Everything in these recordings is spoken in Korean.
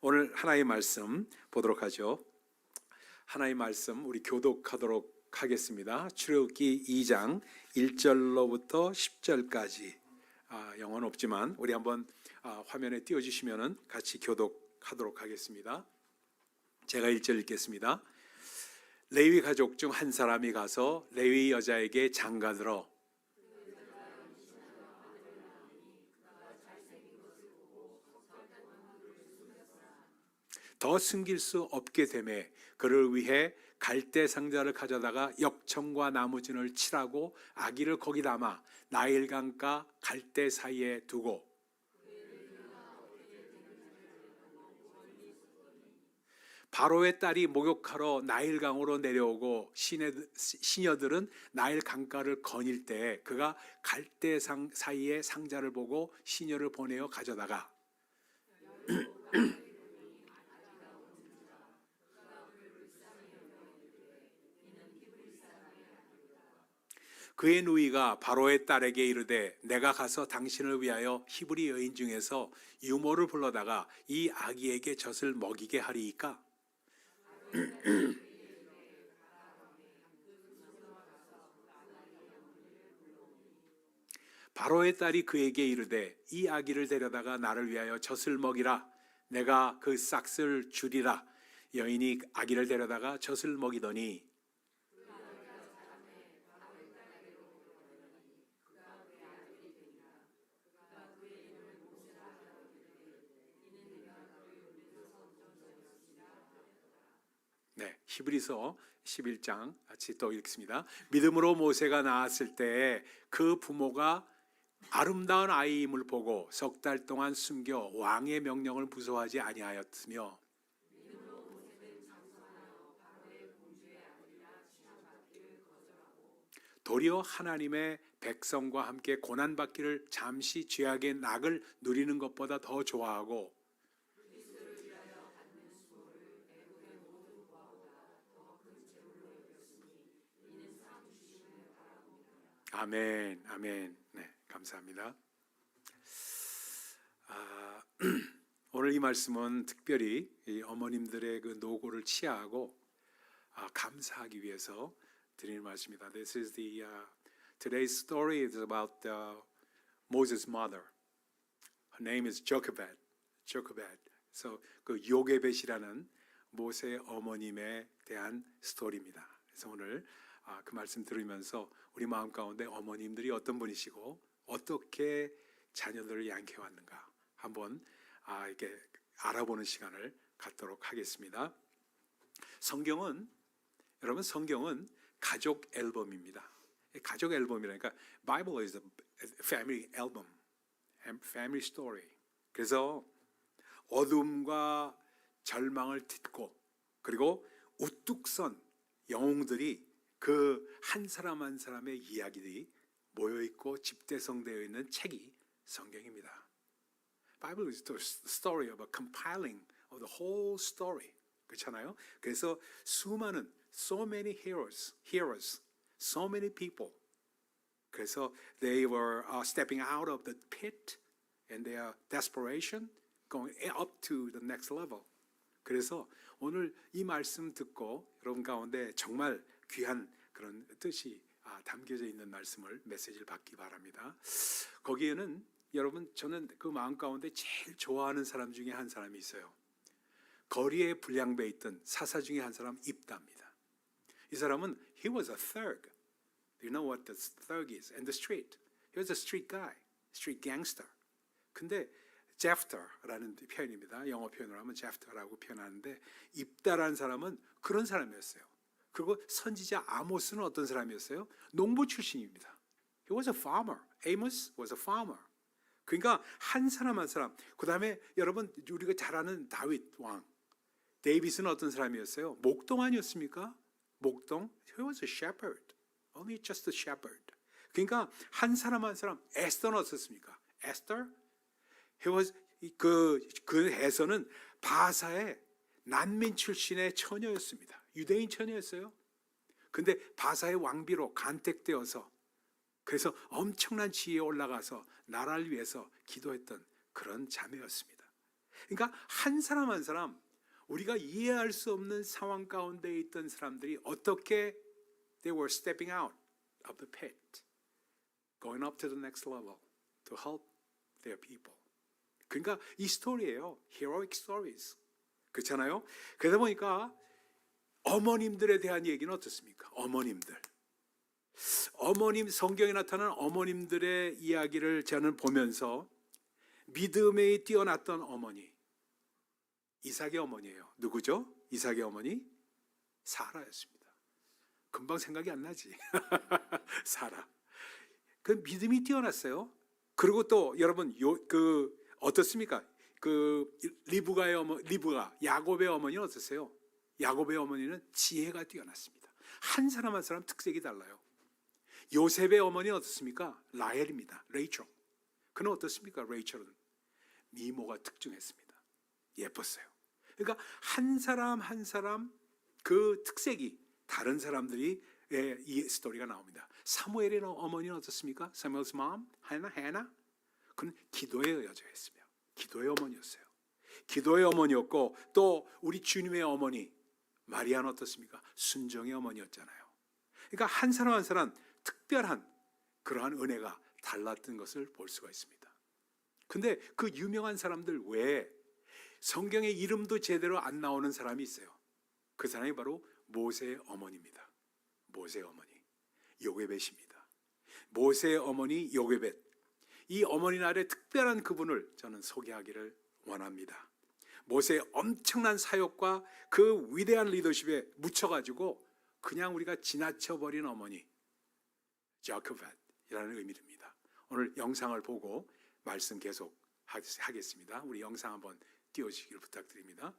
오늘 하나의 말씀 보도록 하죠. 하나의 말씀 우리 교독하도록 하겠습니다. 출애굽기 2장 1절로부터 10절까지. 영어는 없지만 우리 한번 화면에 띄워주시면 같이 교독하도록 하겠습니다. 제가 1절 읽겠습니다. 레위 가족 중 한 사람이 가서 레위 여자에게 장가들어 더 숨길 수 없게 되매 그를 위해 갈대 상자를 가져다가 역청과 나무진을 칠하고 아기를 거기 담아 나일강가 갈대 사이에 두고 바로의 딸이 목욕하러 나일강으로 내려오고 시녀들은 나일강가를 거닐 때 그가 갈대상 사이에 상자를 보고 시녀를 보내어 가져다가 그의 누이가 바로의 딸에게 이르되 내가 가서 당신을 위하여 히브리 여인 중에서 유모를 불러다가 이 아기에게 젖을 먹이게 하리이까. 바로의 딸이 그에게 이르되 이 아기를 데려다가 나를 위하여 젖을 먹이라. 내가 그 싹을 주리라. 여인이 아기를 데려다가 젖을 먹이더니 히브리서 11장 같이 또 읽습니다. 믿음으로 모세가 낳았을 때 그 부모가 아름다운 아이임을 보고 석 달 동안 숨겨 왕의 명령을 무서워하지 아니하였으며 도리어 하나님의 백성과 함께 고난받기를 잠시 죄악의 낙을 누리는 것보다 더 좋아하고 아멘, 아멘. 네, 감사합니다. 오늘 이 말씀은 특별히 이 어머님들의 그 노고를 치하하고 감사하기 위해서 드리는 말씀입니다. This is today's story is about Moses' mother. Her name is Jochebed. 그래서 그 요게벳이라는 모세의 어머님에 대한 스토리입니다. 그래서 오늘 그 말씀 들으면서 우리 마음 가운데 어머님들이 어떤 분이시고 어떻게 자녀들을 양육해 왔는가 한번 이렇게 알아보는 시간을 갖도록 하겠습니다. 여러분 성경은 가족 앨범입니다. 가족 앨범이라니까 Bible is a family album, family story. 그래서 어둠과 절망을 딛고 그리고 우뚝 선 영웅들이 그 한 사람 한 사람의 이야기들이 모여 있고 집대성되어 있는 책이 성경입니다. Bible is the story of a compiling of the whole story. 그렇잖아요. 그래서 수많은 so many heroes, so many people. 그래서 they were stepping out of the pit and their desperation, going up to the next level. 그래서 오늘 이 말씀 듣고 여러분 가운데 정말 귀한 그런 뜻이 담겨져 있는 메시지를 받기 바랍니다. 거기에는 여러분 저는 그 마음 가운데 제일 좋아하는 사람 중에 한 사람이 있어요. 거리에 불량배 있던 사사 중에 한 사람 입다입니다. 이 사람은 he was a thug. Do you know what the thug is? In the street. He was a street guy, street gangster. 근데 Jephthah라는 표현입니다. 영어 표현으로 하면 Jephthah라고 표현하는데 입다라는 사람은 그런 사람이었어요. 그리고 선지자 아모스는 어떤 사람이었어요? 농부 출신입니다. He was a farmer. Amos was a farmer. 그러니까 한 사람 한 사람. 그 다음에 여러분 우리가 잘 아는 다윗 왕. 데이빗은 어떤 사람이었어요? 목동 아니었습니까? 목동. He was a shepherd. Only just a shepherd. 그러니까 한 사람 한 사람. 에스더는 어떻습니까? 에스더. He was 그 에서는 바사의 난민 출신의 처녀였습니다. 유대인 처녀였어요. 근데 바사의 왕비로 간택되어서 그래서 엄청난 지위에 올라가서 나라를 위해서 기도했던 그런 자매였습니다. 그러니까 한 사람 한 사람 우리가 이해할 수 없는 상황 가운데 있던 사람들이 어떻게 they were stepping out of the pit, going up to the next level to help their people. 그러니까 이 스토리예요. Heroic stories. 그렇잖아요. 그러다 보니까 어머님들에 대한 얘기는 어떻습니까? 어머님 성경에 나타난 어머님들의 이야기를 저는 보면서 믿음에 뛰어났던 어머니, 이삭의 어머니예요. 누구죠? 이삭의 어머니 사라였습니다. 금방 생각이 안 나지. 사라. 그 믿음이 뛰어났어요. 그리고 또 여러분 어떻습니까? 리브가 야곱의 어머니는 어떠세요? 야곱의 어머니는 지혜가 뛰어났습니다. 한 사람 한 사람 특색이 달라요. 요셉의 어머니는 어떻습니까? 라헬입니다. 레이첼. 그는 어떻습니까? 레이첼은 미모가 특징했습니다. 예뻤어요. 그러니까 한 사람 한 사람 그 특색이 다른 사람들이 이 스토리가 나옵니다. 사무엘의 어머니는 어떻습니까? 사무엘's mom, 하나. 그는 기도의 여자였으며 기도의 어머니였어요. 기도의 어머니였고 또 우리 주님의 어머니 마리아는 어떻습니까? 순종의 어머니였잖아요. 그러니까 한 사람 한 사람 특별한 그러한 은혜가 달랐던 것을 볼 수가 있습니다. 근데 그 유명한 사람들 외에 성경에 이름도 제대로 안 나오는 사람이 있어요. 그 사람이 바로 모세의 어머니입니다. 모세의 어머니 요게벳입니다. 모세의 어머니 요게벳, 이 어머니 날에 특별한 그분을 저는 소개하기를 원합니다. 모세의 엄청난 사역과 그 위대한 리더십에 묻혀가지고 그냥 우리가 지나쳐버린 어머니 자크벳이라는 의미입니다. 오늘 영상을 보고 말씀 계속 하겠습니다. 우리 영상 한번 띄워주시길 부탁드립니다.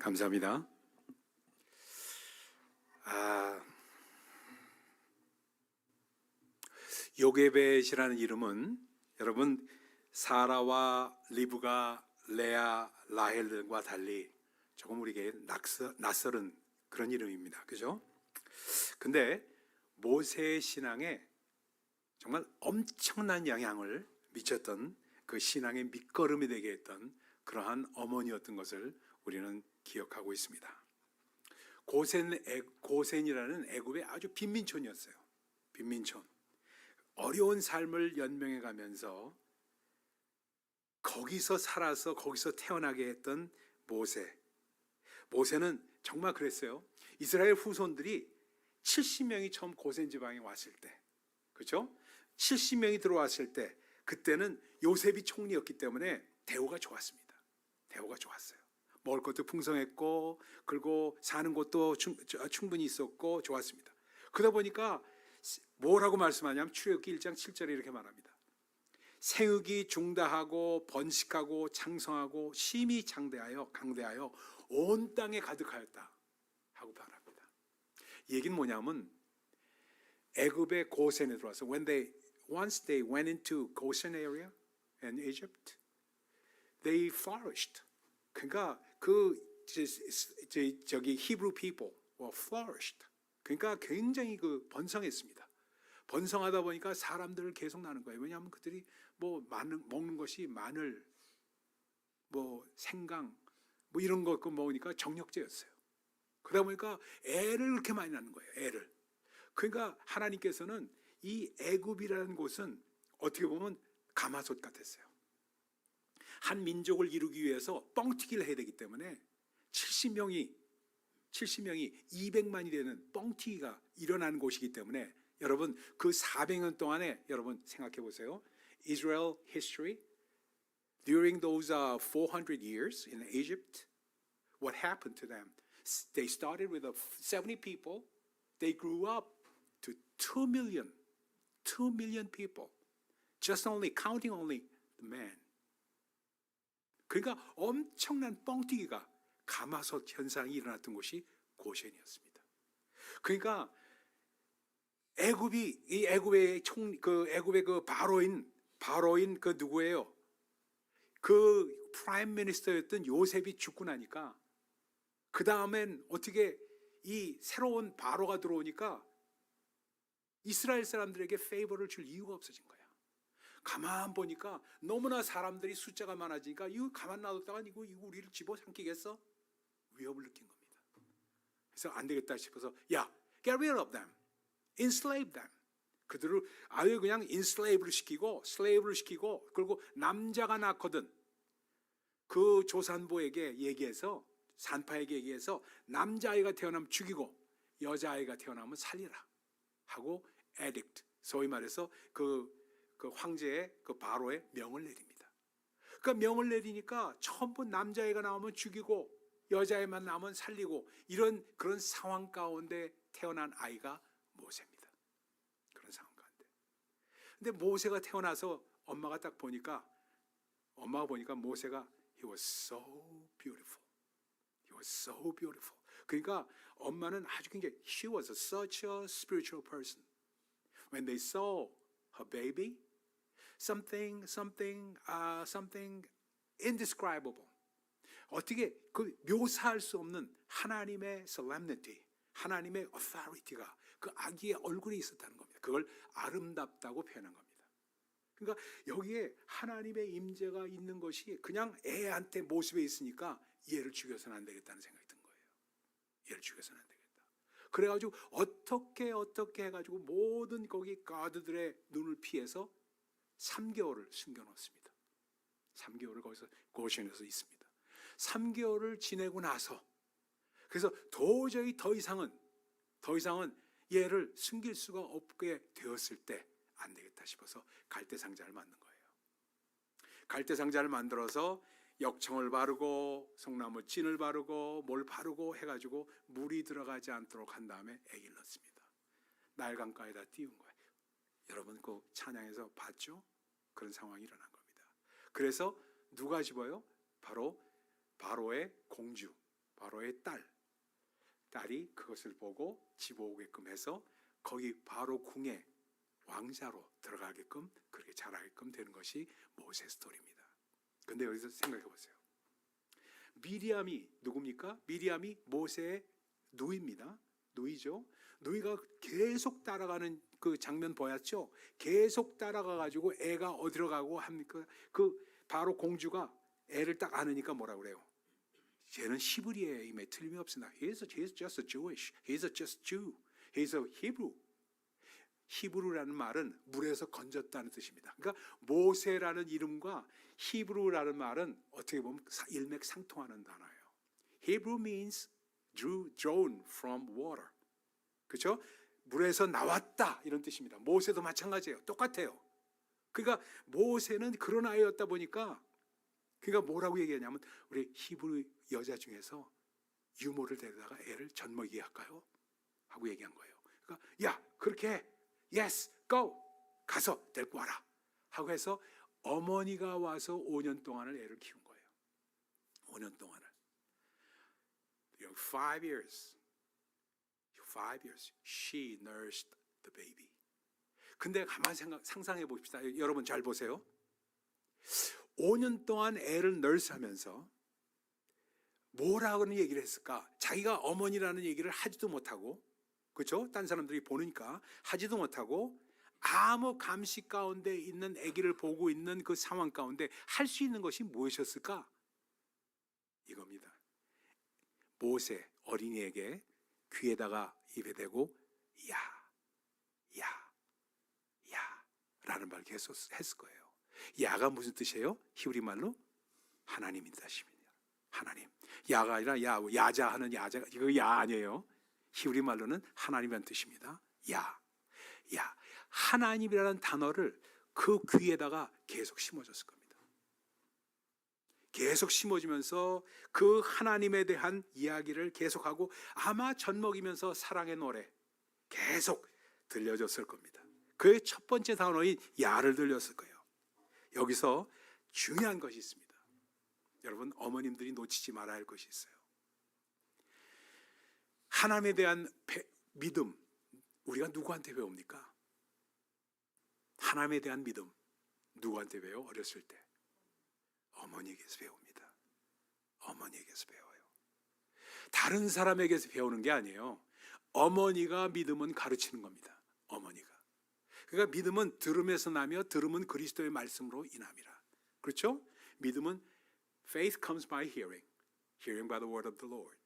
감사합니다. 요게벳이라는 이름은 여러분 사라와 리브가, 레아, 라헬 등과 달리 조금 우리에게 낯설은 그런 이름입니다. 그죠? 근데 모세의 신앙에 정말 엄청난 영향을 미쳤던 그 신앙의 밑거름이 되게 했던 그러한 어머니였던 것을 우리는 기억하고 있습니다. 고센이라는 애굽의 아주 빈민촌이었어요. 빈민촌. 어려운 삶을 연명해 가면서 거기서 살아서 거기서 태어나게 했던 모세. 모세는 정말 그랬어요. 이스라엘 후손들이 70명이 처음 고센 지방에 왔을 때, 그렇죠? 70명이 들어왔을 때 그때는 요셉이 총리였기 때문에 대우가 좋았습니다. 대우가 좋았어요. 먹을 것도 풍성했고 그리고 사는 곳도 충분히 있었고 좋았습니다. 그러다 보니까 뭐라고 말씀하냐면 출애굽기 1장 7절에 이렇게 말합니다. 생육이 중다하고 번식하고 창성하고 심히 강대하여 온 땅에 가득하였다 하고 말합니다. 이 얘기는 뭐냐면 애굽의 고센에 들어와서 once they went into Goshen area in Egypt, they flourished. 그러니까 저기 Hebrew people were flourished. 그러니까 굉장히 번성했습니다. 번성하다 보니까 사람들을 계속 낳는 거예요. 왜냐하면 그들이 먹는 것이 마늘, 생강, 이런 거 먹으니까 정력제였어요. 그러다 보니까 애를 그렇게 많이 낳는 거예요. 애를. 그러니까 하나님께서는 이 애굽이라는 곳은 어떻게 보면 가마솥 같았어요. 한 민족을 이루기 위해서 뻥튀기를 해야 되기 때문에 70명이 200만이 되는 뻥튀기가 일어나는 곳이기 때문에 여러분 그 400년 동안에 여러분 생각해 보세요. Israel history during those 400 years in Egypt, what happened to them? They started with 70 people. They grew up to 2 million people. Just counting only the men. 그러니까 엄청난 뻥튀기가 가마솥 현상이 일어났던 곳이 고센이었습니다. 그러니까 애굽의 바로인 그 누구예요? 그 프라임 미니스터였던 요셉이 죽고 나니까 그 다음엔 어떻게 이 새로운 바로가 들어오니까 이스라엘 사람들에게 페이버를 줄 이유가 없어진 거야. 가만 보니까 너무나 사람들이 숫자가 많아지니까 이거 가만 놔뒀다가 이거 우리를 집어삼키겠어? 위협을 느낀 겁니다. 그래서 안 되겠다 싶어서 get rid of them, enslave them. 그들을 아예 그냥 enslave를 시키고 그리고 남자가 낳거든 그 조산보에게 얘기해서 산파에게 얘기해서 남자아이가 태어나면 죽이고 여자아이가 태어나면 살리라 하고 edict, 소위 말해서 그 황제의 그 바로의 명을 내립니다. 그러니까 명을 내리니까 전부 남자아이가 나오면 죽이고 여자아이만 나오면 살리고 그런 상황 가운데 태어난 아이가 모세입니다. 그런 상황 가운데. 근데 모세가 태어나서 엄마가 보니까 모세가 he was so beautiful. He was so beautiful. 그러니까 엄마는 아주 굉장히 she was such a spiritual person. When they saw her baby, something indescribable. 어떻게 묘사할 수 없는 하나님의 solemnity, 하나님의 authority가 그 아기의 얼굴에 있었다는 겁니다. 그걸 아름답다고 표현한 겁니다. 그러니까 여기에 하나님의 임재가 있는 것이 그냥 애한테 모습에 있으니까 얘를 죽여서는 안 되겠다는 생각이 든 거예요. 얘를 죽여서는 안 되겠다. 그래가지고 어떻게 해가지고 모든 거기 가드들의 눈을 피해서 3개월을 숨겨놓습니다. 3개월을 거기서 고센에서 있습니다. 3개월을 지내고 나서 그래서 도저히 더 이상은 얘를 숨길 수가 없게 되었을 때 안 되겠다 싶어서 갈대상자를 만든 거예요. 갈대상자를 만들어서 역청을 바르고 송나무 찐을 바르고 뭘 바르고 해가지고 물이 들어가지 않도록 한 다음에 아기를 넣습니다. 날강가에다 띄운 거예요. 여러분 그 찬양에서 봤죠? 그런 상황이 일어난 겁니다. 그래서 누가 집어요? 바로 바로의 공주 바로의 딸이 그것을 보고 집어오게끔 해서 거기 바로 궁에 왕자로 들어가게끔 그렇게 자라게끔 되는 것이 모세 스토리입니다. 근데 여기서 생각해 보세요. 미리암이 누굽니까? 미리암이 모세의 누이입니다. 누이죠. 누이가 계속 따라가는 그 장면 보였죠? 계속 따라가 가지고 애가 어디로 가고 합니까? 그 바로 공주가 애를 딱 안으니까 뭐라 그래요? 쟤는 히브리어임에 틀림이 없으나 he's just a Jewish. He's just Jew. He's a Hebrew. 히브루라는 말은 물에서 건졌다는 뜻입니다. 그러니까 모세라는 이름과 히브루라는 말은 어떻게 보면 일맥상통하는 단어예요. Hebrew means drawn from water. 그렇죠? 물에서 나왔다 이런 뜻입니다. 모세도 마찬가지예요. 똑같아요. 그러니까 모세는 그런 아이였다 보니까 그러니까 뭐라고 얘기하냐면 우리 히브리 여자 중에서 유모를 데려다가 애를 젖먹이게 할까요? 하고 얘기한 거예요. 그러니까 야 그렇게 해. Yes, go. 가서 데리고 와라. 하고 해서 어머니가 와서 5년 동안을 애를 키운 거예요. 5년 동안을. 5 years. She nursed the baby. 근데 가만히 상상해 봅시다. 여러분 잘 보세요. 5년 동안 애를 널스하면서 뭐라고는 얘기를 했을까? 자기가 어머니라는 얘기를 하지도 못하고, 그렇죠? 딴 사람들이 보니까 하지도 못하고 아무 감시 가운데 있는 아기를 보고 있는 그 상황 가운데 할 수 있는 것이 무엇이었을까? 이겁니다. 모세 어린이에게 귀에다가 입에 대고 야 라는 말을 계속 했을 거예요. 야가 무슨 뜻이에요? 히브리 말로 하나님인 뜻입니다. 하나님. 야가 아니라 야자 하는 야자, 이거 야 아니에요. 히브리 말로는 하나님이라는 뜻입니다. 야. 하나님이라는 단어를 그 귀에다가 계속 심어줬을 겁니다. 계속 심어주면서 그 하나님에 대한 이야기를 계속하고 아마 젖먹이면서 사랑의 노래 계속 들려줬을 겁니다. 그의 첫 번째 단어인 야를 들렸을 거예요. 여기서 중요한 것이 있습니다. 여러분 어머님들이 놓치지 말아야 할 것이 있어요. 하나님에 대한 믿음 우리가 누구한테 배웁니까? 하나님에 대한 믿음 누구한테 배워요? 어렸을 때 어머니에게서 배웁니다. 어머니에게서 배워요. 다른 사람에게서 배우는 게 아니에요. 어머니가 믿음은 가르치는 겁니다. 어머니가. 그러니까 믿음은 들음에서 나며 들음은 그리스도의 말씀으로 인함이라. 그렇죠? 믿음은 faith comes by hearing. Hearing by the word of the Lord.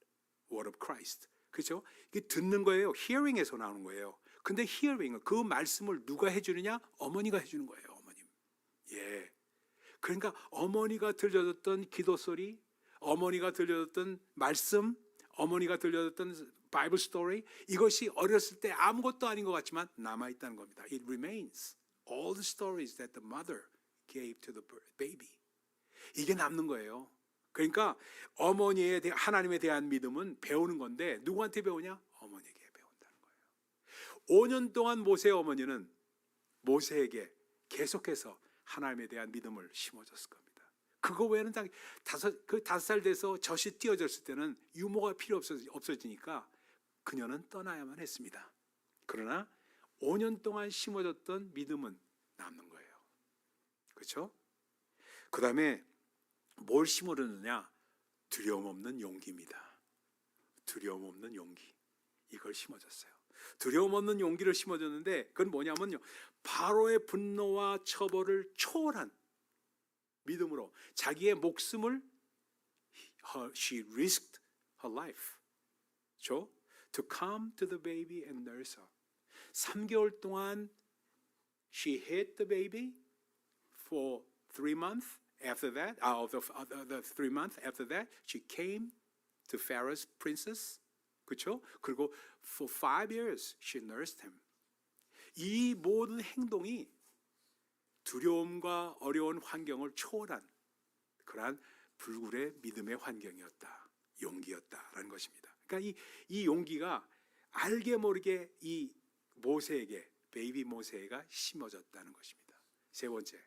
Word of Christ. 그렇죠? 이게 듣는 거예요. hearing에서 나오는 거예요. 근데 hearing, 그 말씀을 누가 해주느냐? 어머니가 해주는 거예요. 어머님. 예. 그러니까 어머니가 들려줬던 기도 소리, 어머니가 들려줬던 말씀, 어머니가 들려줬던 바이블 스토리, 이것이 어렸을 때 아무것도 아닌 것 같지만 남아있다는 겁니다. It remains. All the stories that the mother gave to the baby. 이게 남는 거예요. 그러니까 어머니에 대한 하나님에 대한 믿음은 배우는 건데 누구한테 배우냐? 어머니에게 배운다는 거예요. 5년 동안 모세의 어머니는 모세에게 계속해서 하나님에 대한 믿음을 심어줬을 겁니다. 그거 외에는 그 5살 돼서 젖이 띄어졌을 때는 유모가 필요 없어지니까 그녀는 떠나야만 했습니다. 그러나 5년 동안 심어졌던 믿음은 남는 거예요. 그렇죠? 그 다음에 뭘 심어줬느냐? 두려움 없는 용기입니다. 두려움 없는 용기. 이걸 심어줬어요. 두려움 없는 용기를 심어줬는데 그건 뭐냐면요. 바로의 분노와 처벌을 초월한 믿음으로 자기의 목숨을 she risked her life. 그렇죠? To come to the baby and nurse her. 3개월 동안 she hid the baby for 3 months. After that, the 3 months after that, she came to Pharaoh's princess. 그렇죠? 그리고 for 5 years she nursed him. 이 모든 행동이 두려움과 어려운 환경을 초월한 그러한 불굴의 믿음의 환경이었다. 용기였다라는 것입니다. 그러니까 이 용기가 알게 모르게 이 모세에게 베이비 모세가 심어졌다는 것입니다. 세 번째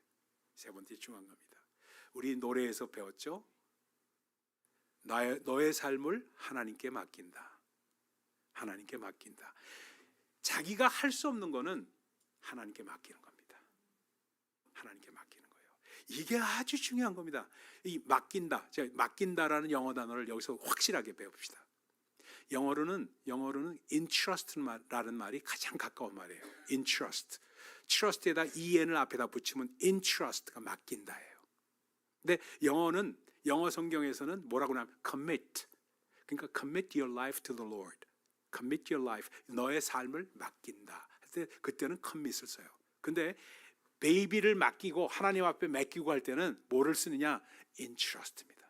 중요한 겁니다. 우리 노래에서 배웠죠? 너의 삶을 하나님께 맡긴다. 하나님께 맡긴다. 자기가 할 수 없는 거는 하나님께 맡기는 겁니다. 하나님께 맡기는 거예요. 이게 아주 중요한 겁니다. 이 맡긴다, 제가 맡긴다라는 영어 단어를 여기서 확실하게 배웁시다. 영어로는 entrust라는 말이 가장 가까운 말이에요. entrust. trust에다 en을 앞에다 붙이면 entrust가 맡긴다예요. 근데 영어 성경에서는 뭐라고 하냐면 commit. 그러니까 commit your life to the Lord. commit your life. 너의 삶을 맡긴다. 그때는 commit을 써요. 근데 베이비를 맡기고 하나님 앞에 맡기고 할 때는 뭐를 쓰느냐? entrust입니다.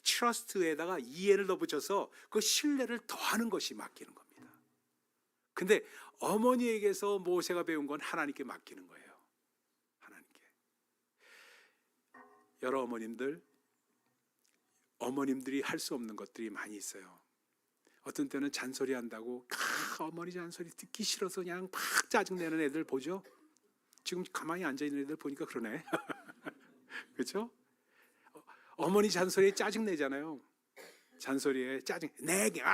trust에다가 en을 더 붙여서 그 신뢰를 더하는 것이 맡기는 겁니다. 근데 어머니에게서 모세가 배운 건 하나님께 맡기는 거예요. 하나님께. 여러 어머님들이 할 수 없는 것들이 많이 있어요. 어떤 때는 잔소리 한다고 어머니 잔소리 듣기 싫어서 그냥 막 짜증내는 애들 보죠? 지금 가만히 앉아있는 애들 보니까 그러네. 그렇죠? 어머니 잔소리에 짜증내잖아요. 잔소리에 짜증, nagging,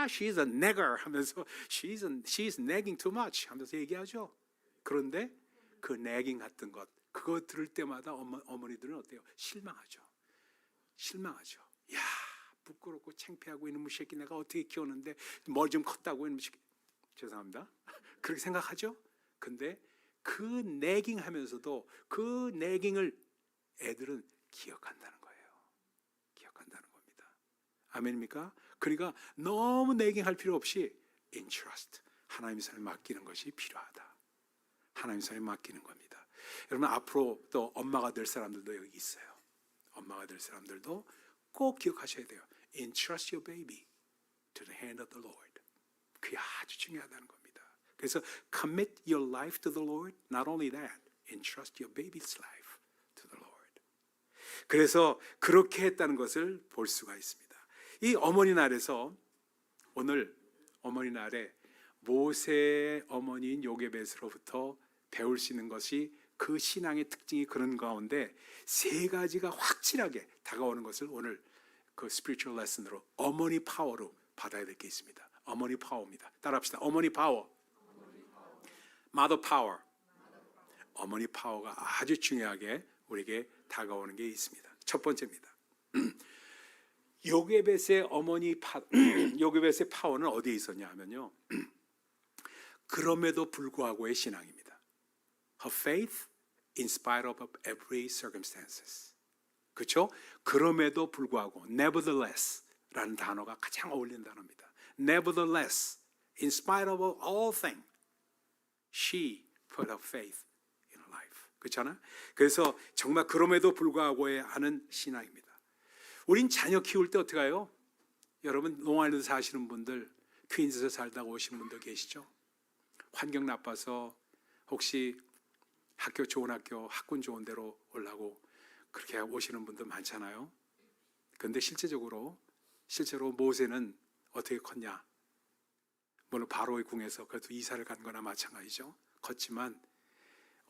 she's a nagger 하면서 she's nagging too much 하면서 얘기하죠. 그런데 그 nagging 같은 것, 그거 들을 때마다 어머니들은 어때요? 실망하죠. 야, 부끄럽고 창피하고 이놈의 새끼 내가 어떻게 키웠는데 머리 좀 컸다고 이놈의 새끼. 죄송합니다. 그렇게 생각하죠. 근데 그 nagging 하면서도 그 nagging을 애들은 기억한다는 거예요. 기억한다는 겁니다. 아멘입니까? 그러니까 너무 nagging 할 필요 없이 entrust, 하나님 손에 맡기는 것이 필요하다. 하나님 손에 맡기는 겁니다. 여러분 앞으로 또 엄마가 될 사람들도 여기 있어요. 엄마가 될 사람들도 꼭 기억하셔야 돼요. Entrust your baby to the hand of the Lord. 그게 아주 중요하다는 겁니다. 그래서 commit your life to the Lord. Not only that, entrust your baby's life to the Lord. 그래서 그렇게 했다는 것을 볼 수가 있습니다. 이 어머니 날에서 오늘 어머니 날에 모세의 어머니인 요게벳으로부터 배울 수 있는 것이 그 신앙의 특징이 그런 가운데 세 가지가 확실하게 다가오는 것을 오늘 그 스피리추얼 레슨으로 어머니 파워로 받아야 될 게 있습니다. 어머니 파워입니다. 따라합시다. 어머니 파워. Mother power. 어머니 파워가 아주 중요하게 우리에게 다가오는 게 있습니다. 첫 번째입니다. 요게벳의 요게벳의 파워는 어디에 있었냐 하면요. 그럼에도 불구하고의 신앙입니다. Her faith in spite of every circumstances. 그렇죠? 그럼에도 불구하고 nevertheless라는 단어가 가장 어울리는 단어입니다. Nevertheless, in spite of all things, she put her faith in her life. 그렇잖아? 그래서 정말 그럼에도 불구하고에 하는 신앙입니다. 우린 자녀 키울 때 어떻게 해요? 여러분 롱아일랜드 사시는 분들, 퀸즈에서 살다가 오신 분들 계시죠? 환경 나빠서 혹시 학교 좋은 학교, 학군 좋은 데로 오려고 그렇게 오시는 분들 많잖아요. 그런데 실제로 모세는 어떻게 컸냐? 물론 바로의 궁에서 그래도 이사를 간 거나 마찬가지죠. 컸지만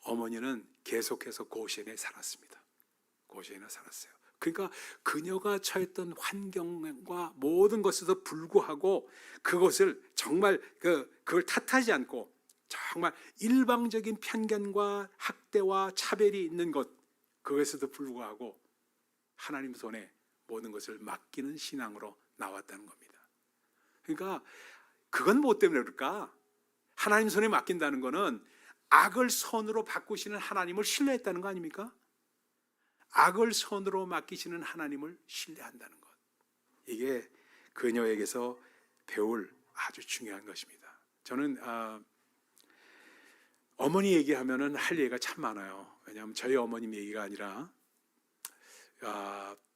어머니는 계속해서 고시엔에 살았습니다. 고시엔에 살았어요. 그러니까 그녀가 처했던 환경과 모든 것에도 불구하고 그것을 정말 그걸 탓하지 않고 정말 일방적인 편견과 학대와 차별이 있는 것, 그것에도 불구하고 하나님 손에 모든 것을 맡기는 신앙으로 나왔다는 겁니다. 그러니까 그건 뭐 때문에 그럴까? 하나님 손에 맡긴다는 거는 악을 선으로 바꾸시는 하나님을 신뢰했다는 거 아닙니까? 악을 선으로 맡기시는 하나님을 신뢰한다는 것. 이게 그녀에게서 배울 아주 중요한 것입니다. 저는 어머니 얘기하면은 할 얘기가 참 많아요. 왜냐하면 저희 어머님 얘기가 아니라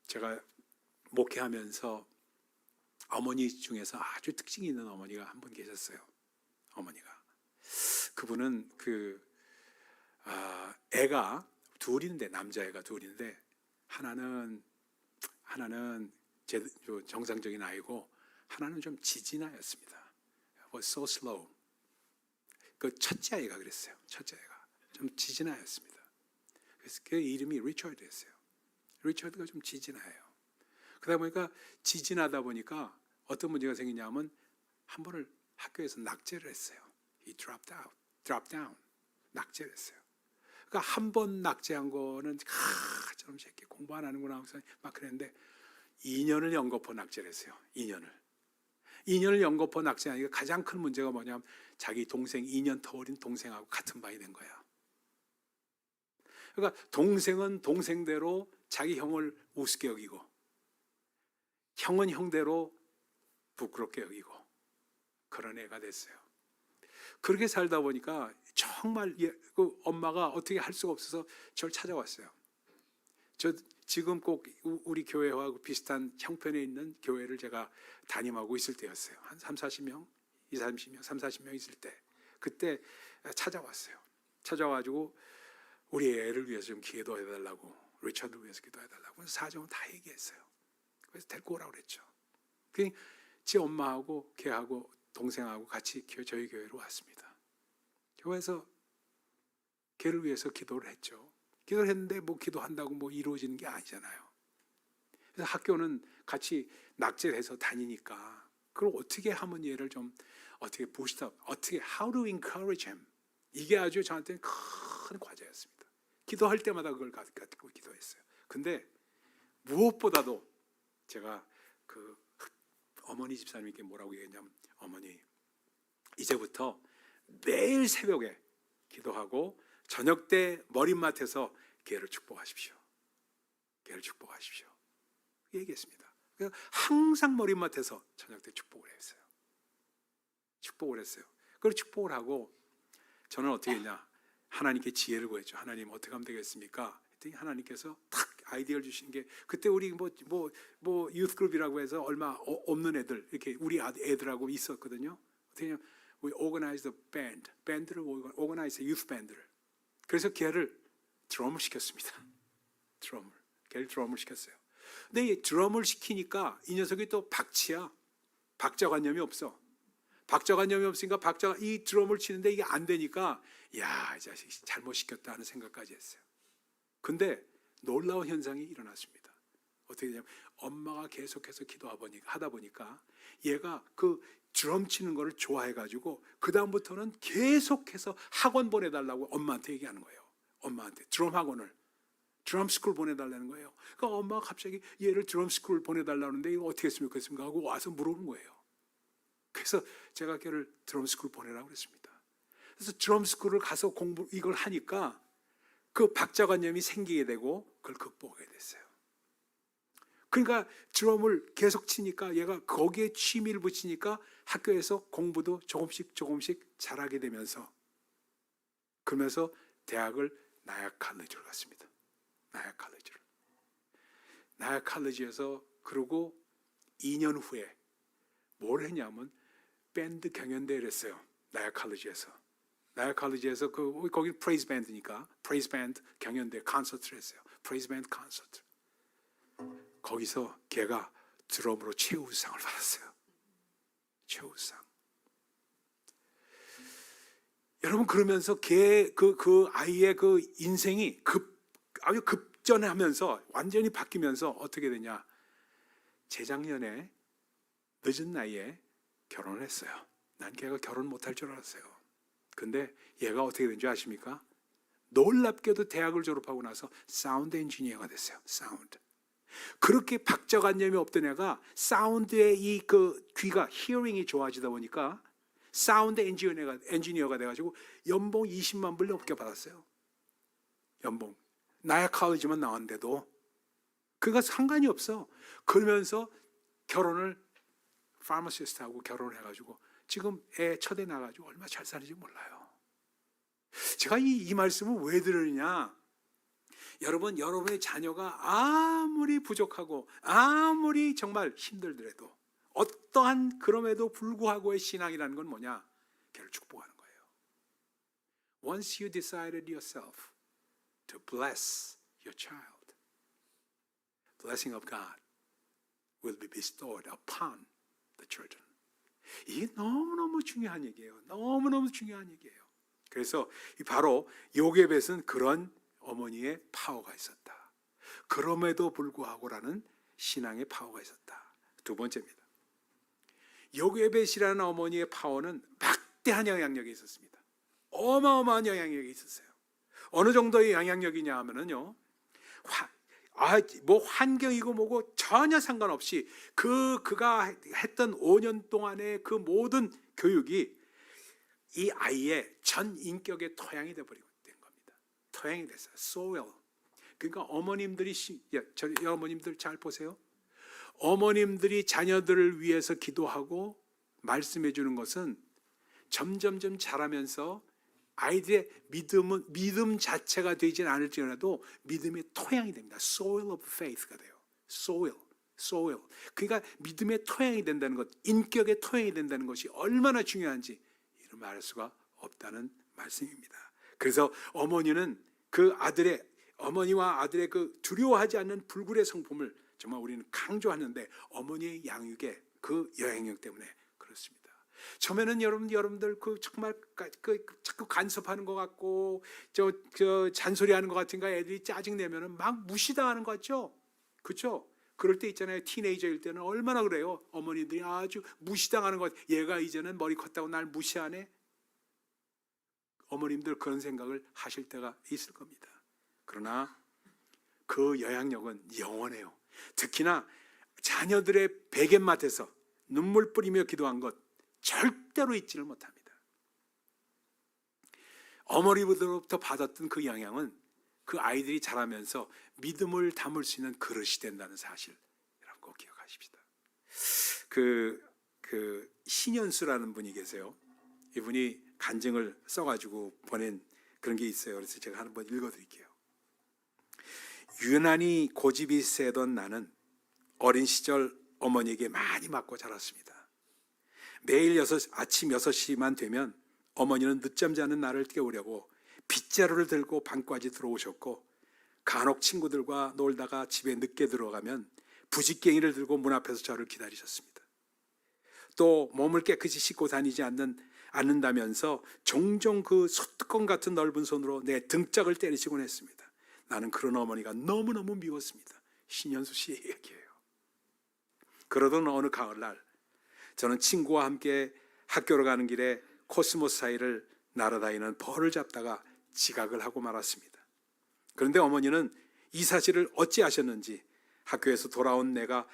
제가 목회하면서 어머니 중에서 아주 특징이 있는 어머니가 한 분 계셨어요. 어머니가 그분은 애가 둘인데 남자애가 둘인데 하나는 정상적인 아이고 하나는 좀 지진아였습니다. Was so slow. 그 첫째 아이가 그랬어요. 첫째 아이가 좀 지진아였습니다. 그래서 그 이름이 리처드였어요. 리처드가 좀 지진아예요. 그러다 보니까 지진하다 보니까 어떤 문제가 생기냐면 한 번을 학교에서 낙제를 했어요. He dropped down. 낙제를 했어요. 그러니까 한 번 낙제한 거는 저놈 새끼 공부 안 하는구나 하면서 막 그랬는데 2년을 연거푸 낙제를 했어요. 2년을 연거푸 낙제하니까 가장 큰 문제가 뭐냐면 자기 동생 2년 더 어린 동생하고 같은 반이 된 거야. 그러니까 동생은 동생대로 자기 형을 우습게 여기고 형은 형대로 부끄럽게 여기고 그런 애가 됐어요. 그렇게 살다 보니까 정말 그 엄마가 어떻게 할 수가 없어서 저를 찾아왔어요. 저 지금 꼭 우리 교회와 비슷한 형편에 있는 교회를 제가 담임하고 있을 때였어요. 한 30명 있을 때 그때 찾아왔어요. 찾아와가지고 우리 애를 위해서 좀 기도해달라고, 리처드를 위해서 기도해달라고 사정을 다 얘기했어요. 그래서 데리고 오라고 그랬죠. 제 엄마하고 걔하고 동생하고 같이 저희 교회로 왔습니다. 교회에서 걔를 위해서 기도를 했죠. 기도를 했는데 뭐 기도한다고 뭐 이루어지는 게 아니잖아요. 그래서 학교는 같이 낙제를 해서 다니니까 그걸 어떻게 하면 얘를 좀 어떻게 부스트업, 어떻게 how to encourage him, 이게 아주 저한테는 큰 과제였습니다. 기도할 때마다 그걸 가지고 기도했어요. 근데 무엇보다도 제가 그 어머니 집사님께 뭐라고 얘기했냐면, 어머니 이제부터 매일 새벽에 기도하고 저녁 때 머리맡에서 걔를 축복하십시오. 걔를 축복하십시오. 얘기했습니다. 그래서 항상 머리맡에서 저녁 때 축복을 했어요. 축복을 했어요. 그걸 축복을 하고 저는 어떻게 했냐, 하나님께 지혜를 구했죠. 하나님 어떻게 하면 되겠습니까? 했더니 하나님께서 탁 아이디어를 주신 게, 그때 우리 뭐 유스그룹이라고 해서 얼마 없는 애들 이렇게 우리 애들하고 있었거든요. 어떻게 하냐면 we organized a band, 밴드를 organize youth 밴드를. 그래서 걔를 드럼을 시켰습니다. 걔를 드럼을 시켰어요. 근데 이 드럼을 시키니까 이 녀석이 또 박치야. 박자관념이 없어. 박자관념이 없으니까 박자가 이 드럼을 치는데 이게 안 되니까 야, 이 자식 잘못 시켰다 하는 생각까지 했어요. 근데 놀라운 현상이 일어났습니다. 어떻게 되냐면 엄마가 계속해서 하다 보니까 얘가 그 드럼 치는 거를 좋아해가지고 그 다음부터는 계속해서 학원 보내달라고 엄마한테 얘기하는 거예요. 엄마한테 드럼 학원을, 드럼 스쿨 보내달라는 거예요. 그러니까 엄마가 갑자기 얘를 드럼 스쿨 보내달라는데 이거 어떻게 했으면 좋겠습니까 하고 와서 물어보는 거예요. 그래서 제가 걔를 드럼 스쿨 보내라고 그랬습니다. 그래서 드럼 스쿨을 가서 이걸 하니까 그 박자관념이 생기게 되고 그걸 극복하게 됐어요. 그러니까 드럼을 계속 치니까 얘가 거기에 취미를 붙이니까 학교에서 공부도 조금씩 잘하게 되면서, 그러면서 대학을 나약 칼리지로 갔습니다. 나약 칼리지에서 그러고 2년 후에 뭘 했냐면 밴드 경연대회를 했어요. 나약 칼리지에서 거기 프레이즈 밴드니까 프레이즈 밴드 경연대 콘서트를 했어요. 프레이즈 밴드 콘서트. 거기서 걔가 드럼으로 최우수상을 받았어요. 최우수상. 여러분, 그러면서 그 아이의 그 인생이 아주 급전하면서 완전히 바뀌면서 어떻게 되냐? 재작년에 늦은 나이에 결혼을 했어요. 난 걔가 결혼 못할 줄 알았어요. 근데 얘가 어떻게 된 줄 아십니까? 놀랍게도 대학을 졸업하고 나서 사운드 엔지니어가 됐어요. 사운드. 그렇게 박자관념이 없던 애가 사운드의 귀가 히어링이 좋아지다 보니까 사운드 엔지니어가 돼가지고 연봉 20만 불 넘게 받았어요. 연봉. 나약 칼리지만 나왔는데도 그가 상관이 없어. 그러면서 결혼을 파마시스트하고 결혼을 해가지고 지금 애 첫애 나가지고 얼마나 잘 사는지 몰라요. 제가 이 말씀을 왜 들으느냐? 여러분, 여러분의 자녀가 아무리 부족하고 아무리 정말 힘들더라도 어떠한 그럼에도 불구하고의 신앙이라는 건 뭐냐? 걔를 축복하는 거예요. Once you decided yourself to bless your child, blessing of God will be bestowed upon the children. 이게 너무너무 중요한 얘기예요. 너무너무 중요한 얘기예요. 그래서 바로 요게벳은 그런 어머니의 파워가 있었다. 그럼에도 불구하고라는 신앙의 파워가 있었다. 두 번째입니다. 요게벳이라는 어머니의 파워는 막대한 영향력이 있었습니다. 어마어마한 영향력이 있었어요. 어느 정도의 영향력이냐 하면은요, 뭐 환경이고 뭐고 전혀 상관없이 그가 했던 5년 동안의 그 모든 교육이 이 아이의 전 인격의 토양이 되어버리고 된 겁니다. 토양이 됐어요. soil. 그러니까 어머님들이 저희 어머님들 잘 보세요. 어머님들이 자녀들을 위해서 기도하고 말씀해 주는 것은 점점점 자라면서 아이들의 믿음 자체가 되진 않을지라도 믿음의 토양이 됩니다. soil of faith가 돼요. soil. 그러니까 믿음의 토양이 된다는 것, 인격의 토양이 된다는 것이 얼마나 중요한지 이를 말할 수가 없다는 말씀입니다. 그래서 어머니는 어머니와 아들의 그 두려워하지 않는 불굴의 성품을 정말 우리는 강조하는데 어머니의 양육의 그 영향력 때문에 그렇습니다. 처음에는 여러분들 정말 자꾸 간섭하는 것 같고 저 잔소리하는 것 같은가 애들이 짜증 내면은 막 무시당하는 것 같죠, 그렇죠? 그럴 때 있잖아요. 티네이저일 때는 얼마나 그래요. 어머니들이 아주 무시당하는 것. 얘가 이제는 머리 컸다고 날 무시하네. 어머님들 그런 생각을 하실 때가 있을 겁니다. 그러나 그 영향력은 영원해요. 특히나 자녀들의 베갯맛에서 눈물 뿌리며 기도한 것 절대로 잊지를 못합니다. 어머니로부터 받았던 그 영향은 그 아이들이 자라면서 믿음을 담을 수 있는 그릇이 된다는 사실이라고 꼭 기억하십시다. 그 신현수라는 분이 계세요. 이분이 간증을 써가지고 보낸 그런 게 있어요. 그래서 제가 한번 읽어드릴게요. 유난히 고집이 세던 나는 어린 시절 어머니에게 많이 맞고 자랐습니다. 매일 아침 6시만 되면 어머니는 늦잠 자는 나를 깨우려고 빗자루를 들고 방까지 들어오셨고, 간혹 친구들과 놀다가 집에 늦게 들어가면 부직갱이를 들고 문 앞에서 저를 기다리셨습니다. 또 몸을 깨끗이 씻고 다니지 않는다면서 종종 그 소뚜껑 같은 넓은 손으로 내 등짝을 때리시곤 했습니다. 나는 그런 어머니가 너무너무 미웠습니다. 신현수 씨의 얘기예요. 그러던 어느 가을날 저는 친구와 함께 학교로 가는 길에 코스모스 사이를 날아다니는 벌을 잡다가 지각을 하고 말았습니다. 그런데 어머니는 이 사실을 어찌하셨는지 학교에서 돌아온 내가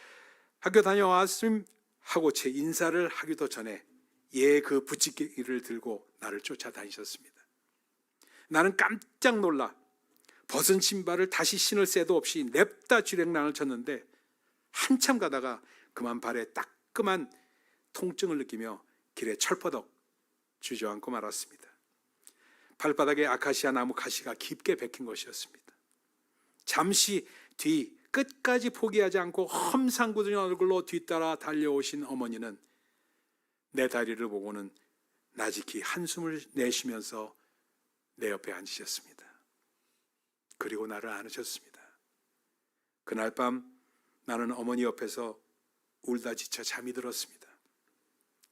학교 다녀왔음 하고 제 인사를 하기도 전에 그 부치기를 들고 나를 쫓아다니셨습니다. 나는 깜짝 놀라 벗은 신발을 다시 신을 새도 없이 냅다 주랭랑을 쳤는데 한참 가다가 그만 발에 따끔한 통증을 느끼며 길에 철퍼덕 주저앉고 말았습니다. 발바닥에 아카시아 나무 가시가 깊게 박힌 것이었습니다. 잠시 뒤 끝까지 포기하지 않고 험상궂은 얼굴로 뒤따라 달려오신 어머니는 내 다리를 보고는 나직히 한숨을 내쉬면서 내 옆에 앉으셨습니다. 그리고 나를 안으셨습니다. 그날 밤 나는 어머니 옆에서 울다 지쳐 잠이 들었습니다.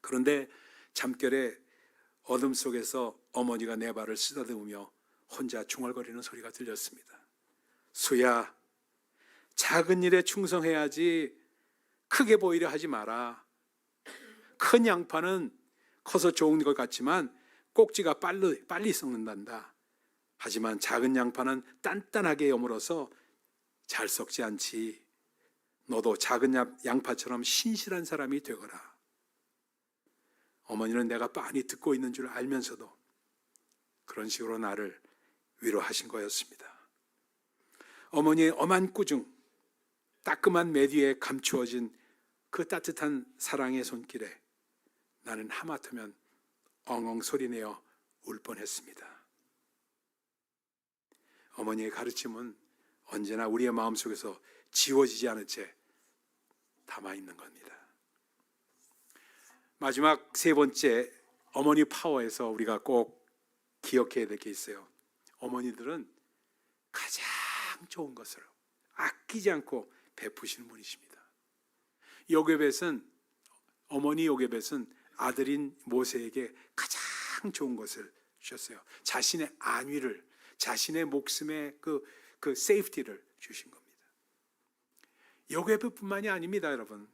그런데 잠결에 어둠 속에서 어머니가 내 발을 쓰다듬으며 혼자 중얼거리는 소리가 들렸습니다. 수야, 작은 일에 충성해야지 크게 보이려 하지 마라. 큰 양파는 커서 좋은 것 같지만 꼭지가 빨리 썩는단다. 하지만 작은 양파는 단단하게 여물어서 잘 썩지 않지. 너도 작은 양파처럼 신실한 사람이 되거라. 어머니는 내가 빤히 듣고 있는 줄 알면서도 그런 식으로 나를 위로하신 거였습니다. 어머니의 엄한 꾸중, 따끔한 매 뒤에 감추어진 그 따뜻한 사랑의 손길에 나는 하마터면 엉엉 소리내어 울 뻔했습니다. 어머니의 가르침은 언제나 우리의 마음속에서 지워지지 않은 채 담아있는 겁니다. 마지막 세 번째, 어머니 파워에서 우리가 꼭 기억해야 될 게 있어요. 어머니들은 가장 좋은 것을 아끼지 않고 베푸시는 분이십니다. 어머니 요게벳은 아들인 모세에게 가장 좋은 것을 주셨어요. 자신의 안위를, 자신의 목숨의 그 세이프티를 주신 겁니다. 요괴부뿐만이 아닙니다, 여러분.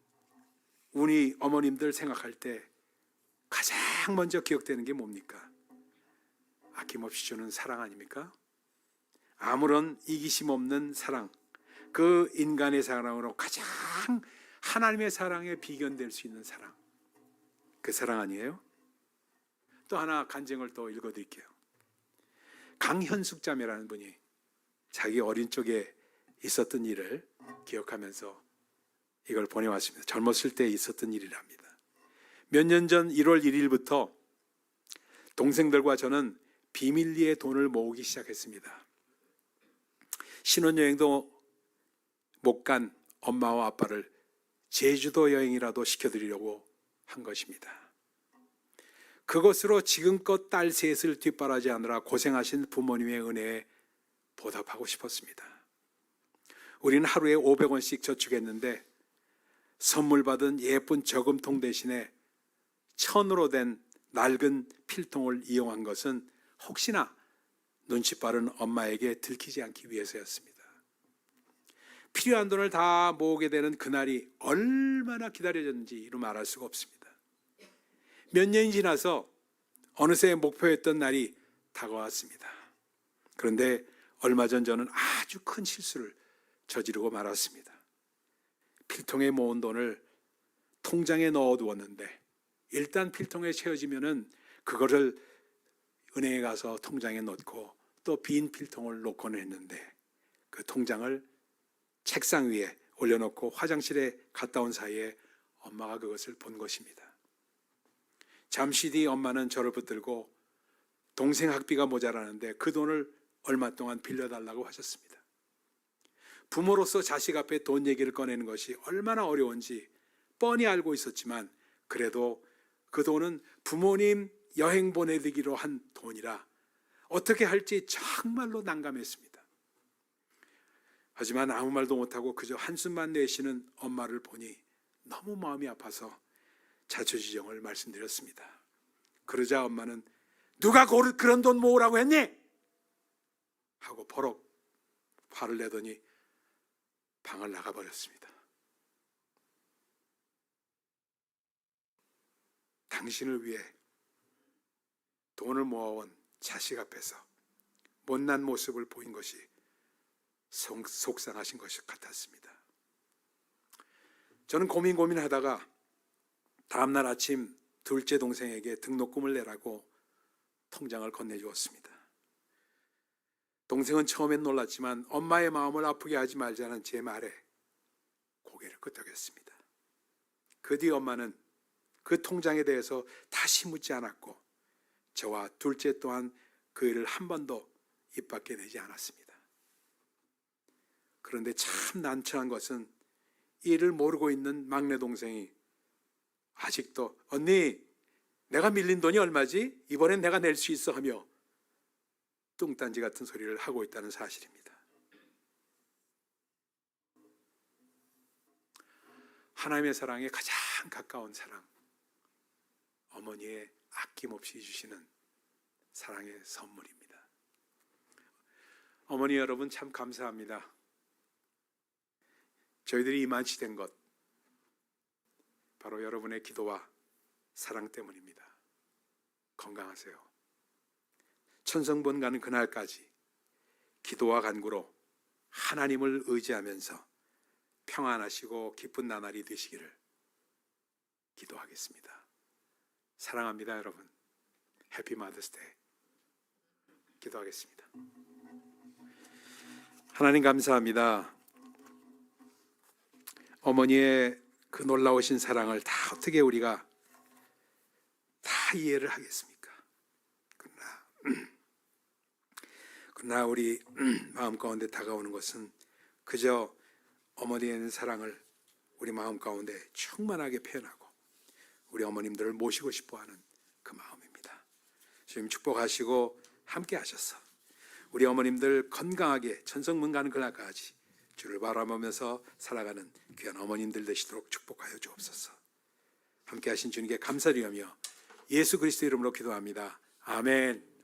우리 어머님들 생각할 때 가장 먼저 기억되는 게 뭡니까? 아낌없이 주는 사랑 아닙니까? 아무런 이기심 없는 사랑, 그 인간의 사랑으로 가장 하나님의 사랑에 비견될 수 있는 사랑, 그 사랑 아니에요? 또 하나 간증을 또 읽어드릴게요. 강현숙 자매라는 분이 자기 어린 적에 있었던 일을 기억하면서 이걸 보내왔습니다. 젊었을 때 있었던 일이랍니다. 몇 년 전 1월 1일부터 동생들과 저는 비밀리에 돈을 모으기 시작했습니다. 신혼여행도 못 간 엄마와 아빠를 제주도 여행이라도 시켜드리려고 한 것입니다. 그것으로 지금껏 딸 셋을 뒷바라지하느라 고생하신 부모님의 은혜에 보답하고 싶었습니다. 우리는 하루에 500원씩 저축했는데 선물 받은 예쁜 저금통 대신에 천으로 된 낡은 필통을 이용한 것은 혹시나 눈치 빠른 엄마에게 들키지 않기 위해서였습니다. 필요한 돈을 다 모으게 되는 그날이 얼마나 기다려졌는지 이루 말할 수가 없습니다. 몇 년이 지나서 어느새 목표했던 날이 다가왔습니다. 그런데 얼마 전 저는 아주 큰 실수를 저지르고 말았습니다. 필통에 모은 돈을 통장에 넣어두었는데 일단 필통에 채워지면은 그거를 은행에 가서 통장에 넣고 또 빈 필통을 놓고는 했는데 그 통장을 책상 위에 올려놓고 화장실에 갔다 온 사이에 엄마가 그것을 본 것입니다. 잠시 뒤 엄마는 저를 붙들고 동생 학비가 모자라는데 그 돈을 얼마 동안 빌려달라고 하셨습니다. 부모로서 자식 앞에 돈 얘기를 꺼내는 것이 얼마나 어려운지 뻔히 알고 있었지만 그래도 그 돈은 부모님 여행 보내드리기로 한 돈이라 어떻게 할지 정말로 난감했습니다. 하지만 아무 말도 못하고 그저 한숨만 내쉬는 엄마를 보니 너무 마음이 아파서 자초지종을 말씀드렸습니다. 그러자 엄마는 누가 그런 돈 모으라고 했니? 하고 버럭 화를 내더니 방을 나가버렸습니다. 당신을 위해 돈을 모아온 자식 앞에서 못난 모습을 보인 것이 속상하신 것이 같았습니다. 저는 고민하다가 다음날 아침 둘째 동생에게 등록금을 내라고 통장을 건네주었습니다. 동생은 처음엔 놀랐지만 엄마의 마음을 아프게 하지 말자는 제 말에 고개를 끄덕였습니다. 그 뒤 엄마는 그 통장에 대해서 다시 묻지 않았고 저와 둘째 또한 그 일을 한 번도 입 밖에 내지 않았습니다. 그런데 참 난처한 것은 이를 모르고 있는 막내 동생이 아직도 언니 내가 밀린 돈이 얼마지? 이번엔 내가 낼 수 있어 하며 뚱딴지 같은 소리를 하고 있다는 사실입니다. 하나님의 사랑에 가장 가까운 사랑, 어머니의 아낌없이 주시는 사랑의 선물입니다. 어머니 여러분 참 감사합니다. 저희들이 이만치 된 것 바로 여러분의 기도와 사랑 때문입니다. 건강하세요. 천성본 가는 그날까지 기도와 간구로 하나님을 의지하면서 평안하시고 기쁜 나날이 되시기를 기도하겠습니다. 사랑합니다, 여러분. 해피 마더스데이. 기도하겠습니다. 하나님 감사합니다. 어머니의 그 놀라우신 사랑을 다 어떻게 우리가 다 이해를 하겠습니까? 그러나 우리 마음 가운데 다가오는 것은 그저 어머니의 사랑을 우리 마음 가운데 충만하게 표현하고 우리 어머님들을 모시고 싶어하는 그 마음입니다. 주님 축복하시고 함께 하셔서 우리 어머님들 건강하게 천성문 가는 그날까지 주를 바라보면서 살아가는 귀한 어머님들 되시도록 축복하여 주옵소서. 함께 하신 주님께 감사드리며 예수 그리스도 이름으로 기도합니다. 아멘.